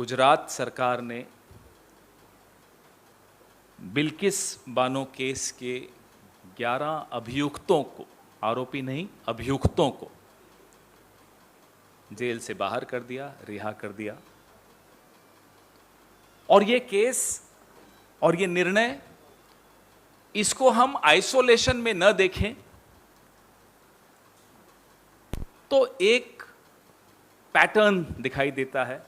गुजरात सरकार ने बिल्किस बानो केस के 11 अभियुक्तों को, आरोपी नहीं अभियुक्तों को जेल से बाहर कर दिया, रिहा कर दिया। और ये केस और ये निर्णय, इसको हम आइसोलेशन में न देखें तो एक पैटर्न दिखाई देता है।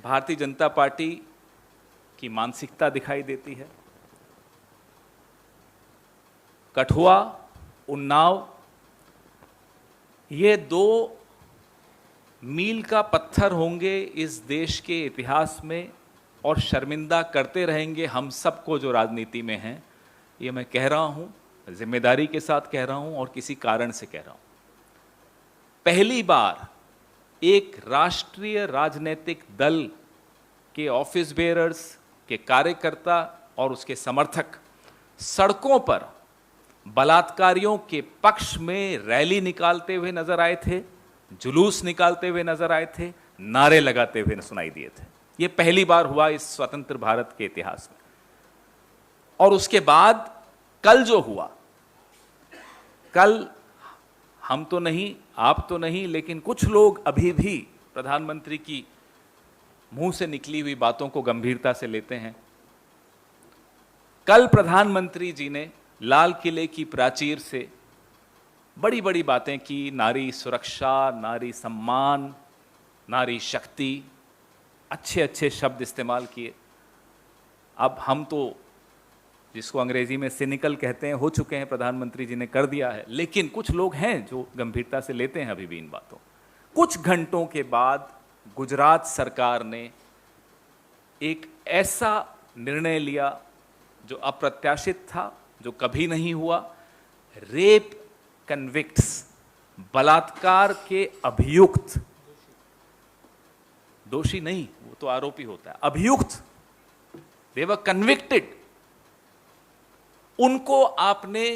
भारतीय जनता पार्टी की मानसिकता दिखाई देती है। कठुआ, उन्नाव, ये 2 मील का पत्थर होंगे इस देश के इतिहास में और शर्मिंदा करते रहेंगे हम सबको जो राजनीति में हैं। ये मैं कह रहा हूं, जिम्मेदारी के साथ कह रहा हूं और किसी कारण से कह रहा हूं। पहली बार एक राष्ट्रीय राजनीतिक दल के ऑफिस बेयरर्स, के कार्यकर्ता और उसके समर्थक सड़कों पर बलात्कारियों के पक्ष में रैली निकालते हुए नजर आए थे, जुलूस निकालते हुए नजर आए थे, नारे लगाते हुए सुनाई दिए थे। यह पहली बार हुआ इस स्वतंत्र भारत के इतिहास में। और उसके बाद कल जो हुआ, कल हम तो नहीं, आप तो नहीं, लेकिन कुछ लोग अभी भी प्रधानमंत्री की मुंह से निकली हुई बातों को गंभीरता से लेते हैं। कल प्रधानमंत्री जी ने लाल किले की प्राचीर से बड़ी बड़ी बातें की, नारी सुरक्षा, नारी सम्मान, नारी शक्ति, अच्छे अच्छे शब्द इस्तेमाल किए। अब हम तो जिसको अंग्रेजी में सिनिकल कहते हैं, हो चुके हैं, प्रधानमंत्री जी ने कर दिया है, लेकिन कुछ लोग हैं जो गंभीरता से लेते हैं अभी भी इन बातों। कुछ घंटों के बाद गुजरात सरकार ने एक ऐसा निर्णय लिया जो अप्रत्याशित था, जो कभी नहीं हुआ। रेप कन्विक्ट्स, बलात्कार के अभियुक्त, दोषी नहीं, वो तो आरोपी होता है, अभियुक्त, दे वर कन्विक्टेड, उनको आपने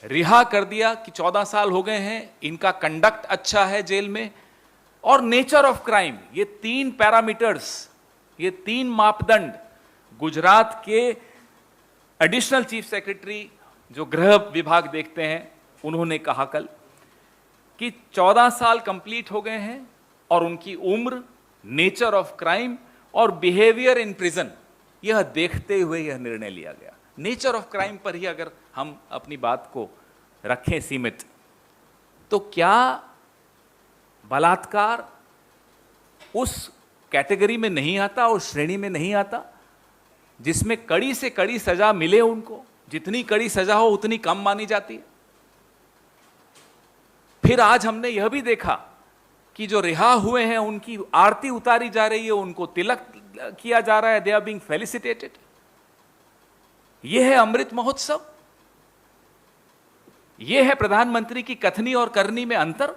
रिहा कर दिया कि 14 साल हो गए हैं, इनका कंडक्ट अच्छा है जेल में। और नेचर ऑफ क्राइम, ये 3 पैरामीटर्स, ये 3 मापदंड गुजरात के एडिशनल चीफ सेक्रेटरी जो गृह विभाग देखते हैं, उन्होंने कहा कल कि 14 साल कंप्लीट हो गए हैं और उनकी उम्र, नेचर ऑफ क्राइम और बिहेवियर इन प्रिजन, यह देखते हुए यह निर्णय लिया गया। नेचर ऑफ क्राइम पर ही अगर हम अपनी बात को रखें सीमित, तो क्या बलात्कार उस कैटेगरी में नहीं आता, उस श्रेणी में नहीं आता जिसमें कड़ी से कड़ी सजा मिले उनको? जितनी कड़ी सजा हो उतनी कम मानी जाती है। फिर आज हमने यह भी देखा कि जो रिहा हुए हैं उनकी आरती उतारी जा रही है, उनको तिलक किया जा रहा है, दे आर बीइंग फेलिसिटेटेड। यह है अमृत महोत्सव, यह है प्रधानमंत्री की कथनी और करनी में अंतर।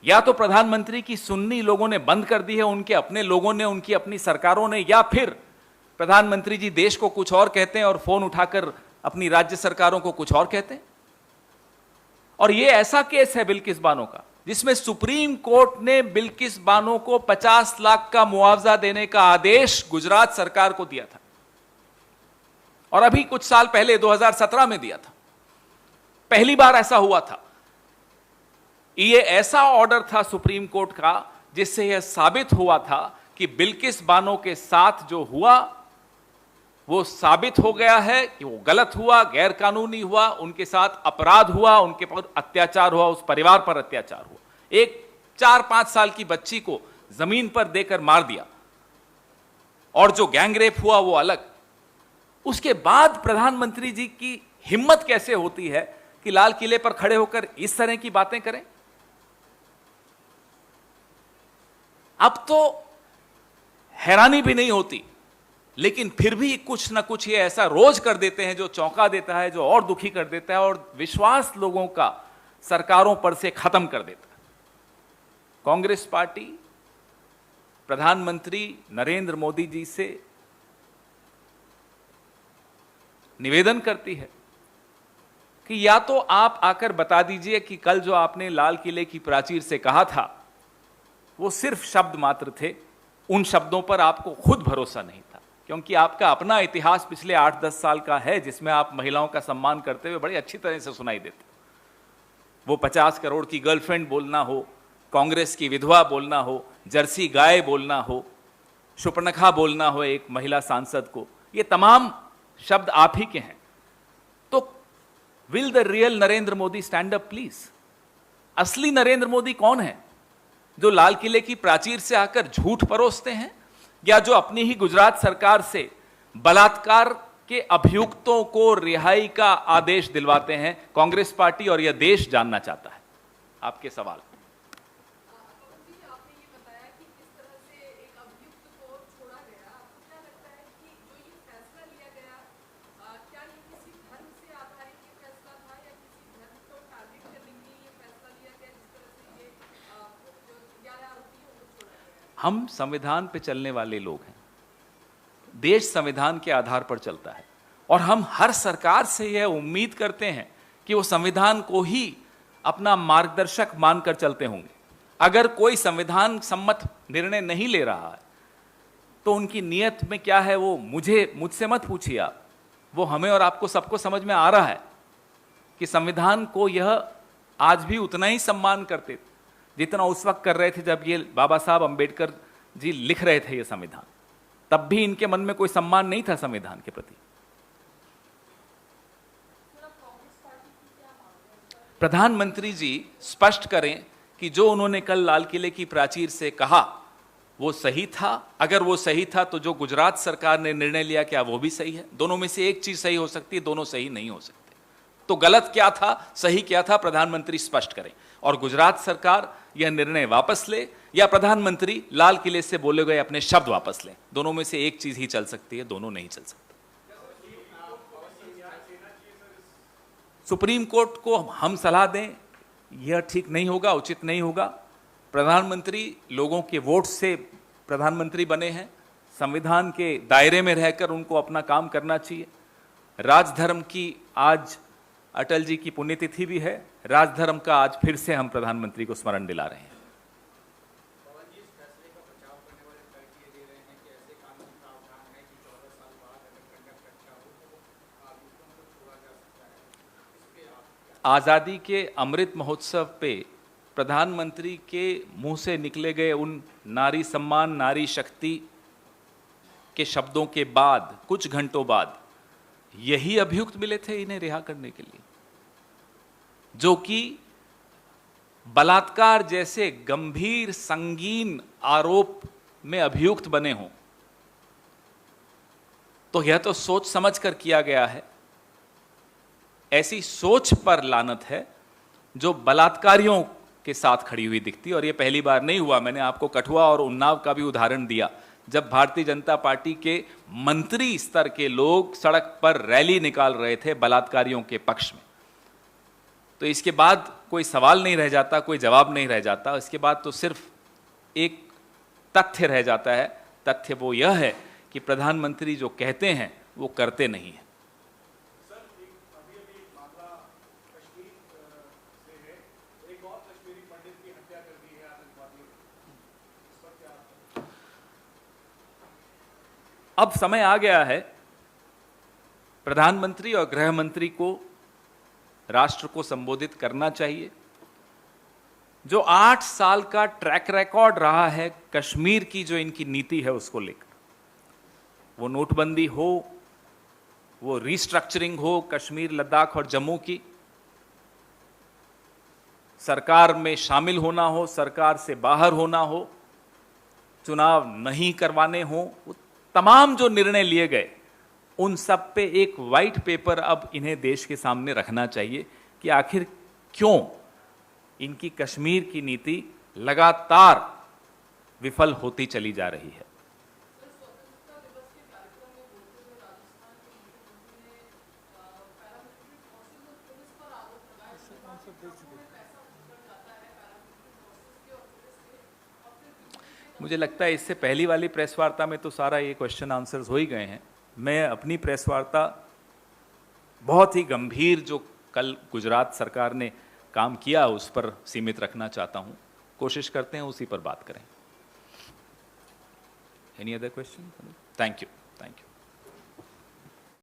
या तो प्रधानमंत्री की सुननी लोगों ने बंद कर दी है, उनके अपने लोगों ने, उनकी अपनी सरकारों ने, या फिर प्रधानमंत्री जी देश को कुछ और कहते हैं और फोन उठाकर अपनी राज्य सरकारों को कुछ और कहते हैं। और यह ऐसा केस है बिल्किस बानो का, जिसमें सुप्रीम कोर्ट ने बिल्किस बानो को 50 लाख का मुआवजा देने का आदेश गुजरात सरकार को दिया था, और अभी कुछ साल पहले 2017 में दिया था। पहली बार ऐसा हुआ था। यह ऐसा ऑर्डर था सुप्रीम कोर्ट का जिससे यह साबित हुआ था कि बिल्किस बानो के साथ जो हुआ वो साबित हो गया है कि वो गलत हुआ, गैर कानूनी हुआ, उनके साथ अपराध हुआ, उनके पर अत्याचार हुआ, उस परिवार पर अत्याचार हुआ। एक 4-5 साल की बच्ची को जमीन पर देकर मार दिया, और जो गैंगरेप हुआ वो अलग। उसके बाद प्रधानमंत्री जी की हिम्मत कैसे होती है कि लाल किले पर खड़े होकर इस तरह की बातें करें? अब तो हैरानी भी नहीं होती, लेकिन फिर भी कुछ ना कुछ ये ऐसा रोज कर देते हैं जो चौंका देता है, जो और दुखी कर देता है और विश्वास लोगों का सरकारों पर से खत्म कर देता है। कांग्रेस पार्टी प्रधानमंत्री नरेंद्र मोदी जी से निवेदन करती है कि या तो आप आकर बता दीजिए कि कल जो आपने लाल किले की प्राचीर से कहा था वो सिर्फ शब्द मात्र थे। उन शब्दों पर आपको खुद भरोसा नहीं था, क्योंकि आपका अपना इतिहास पिछले 8-10 साल का है जिसमें आप महिलाओं का सम्मान करते हुए बड़ी अच्छी तरह से सुनाई देते। वो 50 करोड़ की गर्लफ्रेंड बोलना हो, कांग्रेस की विधवा बोलना हो, जर्सी गाय बोलना हो, शुपनखा बोलना हो एक महिला सांसद को, ये तमाम शब्द आप ही के हैं। तो will the real Narendra Modi stand up please? असली नरेंद्र मोदी कौन है? जो लाल किले की प्राचीर से आकर झूठ परोसते हैं, या जो अपनी ही गुजरात सरकार से बलात्कार के अभियुक्तों को रिहाई का आदेश दिलवाते हैं? कांग्रेस पार्टी और यह देश जानना चाहता है आपके सवाल। हम संविधान पे चलने वाले लोग हैं, देश संविधान के आधार पर चलता है, और हम हर सरकार से यह उम्मीद करते हैं कि वो संविधान को ही अपना मार्गदर्शक मानकर चलते होंगे। अगर कोई संविधान सम्मत निर्णय नहीं ले रहा है तो उनकी नीयत में क्या है वो मुझसे मत पूछिए आप, वो हमें और आपको सबको समझ में आ रहा है कि संविधान को यह आज भी उतना ही सम्मान करते थे जितना उस वक्त कर रहे थे जब ये बाबा साहब अंबेडकर जी लिख रहे थे ये संविधान। तब भी इनके मन में कोई सम्मान नहीं था संविधान के प्रति। प्रधानमंत्री जी स्पष्ट करें कि जो उन्होंने कल लाल किले की प्राचीर से कहा वो सही था। अगर वो सही था तो जो गुजरात सरकार ने निर्णय लिया क्या वो भी सही है? दोनों में से एक चीज सही हो सकती है, दोनों सही नहीं हो सकते। तो गलत क्या था, सही क्या था, प्रधानमंत्री स्पष्ट करें। और गुजरात सरकार यह निर्णय वापस ले या प्रधानमंत्री लाल किले से बोले गए अपने शब्द वापस लें। दोनों में से एक चीज ही चल सकती है, दोनों नहीं चल सकती। सुप्रीम कोर्ट को हम सलाह दें यह ठीक नहीं होगा, उचित नहीं होगा। प्रधानमंत्री लोगों के वोट से प्रधानमंत्री बने हैं, संविधान के दायरे में रहकर उनको अपना काम करना चाहिए। राजधर्म की आज अटल जी की पुण्यतिथि भी है, राजधर्म का आज फिर से हम प्रधानमंत्री को स्मरण दिला रहे हैं। आजादी के अमृत महोत्सव पे प्रधानमंत्री के मुंह से निकले गए उन नारी सम्मान, नारी शक्ति के शब्दों के बाद कुछ घंटों बाद यही अभियुक्त मिले थे इन्हें रिहा करने के लिए, जो कि बलात्कार जैसे गंभीर संगीन आरोप में अभियुक्त बने हों। तो यह तो सोच समझ कर किया गया है। ऐसी सोच पर लानत है जो बलात्कारियों के साथ खड़ी हुई दिखती, और यह पहली बार नहीं हुआ। मैंने आपको कठुआ और उन्नाव का भी उदाहरण दिया, जब भारतीय जनता पार्टी के मंत्री स्तर के लोग सड़क पर रैली निकाल रहे थे बलात्कारियों के पक्ष में। तो इसके बाद कोई सवाल नहीं रह जाता, कोई जवाब नहीं रह जाता। इसके बाद तो सिर्फ एक तथ्य रह जाता है। तथ्य वो यह है कि प्रधानमंत्री जो कहते हैं वो करते नहीं हैं। अब समय आ गया है प्रधानमंत्री और गृह मंत्री को राष्ट्र को संबोधित करना चाहिए। जो 8 साल का ट्रैक रिकॉर्ड रहा है कश्मीर की जो इनकी नीति है उसको लेकर, वो नोटबंदी हो, वो रिस्ट्रक्चरिंग हो कश्मीर, लद्दाख और जम्मू की, सरकार में शामिल होना हो, सरकार से बाहर होना हो, चुनाव नहीं करवाने हो, तमाम जो निर्णय लिए गए उन सब पे एक वाइट पेपर अब इन्हें देश के सामने रखना चाहिए कि आखिर क्यों इनकी कश्मीर की नीति लगातार विफल होती चली जा रही है। मुझे लगता है इससे पहली वाली प्रेस वार्ता में तो सारा ये क्वेश्चन आंसर्स हो ही गए हैं। मैं अपनी प्रेस वार्ता बहुत ही गंभीर जो कल गुजरात सरकार ने काम किया उस पर सीमित रखना चाहता हूं। कोशिश करते हैं उसी पर बात करें। Any other question? Thank you, thank you.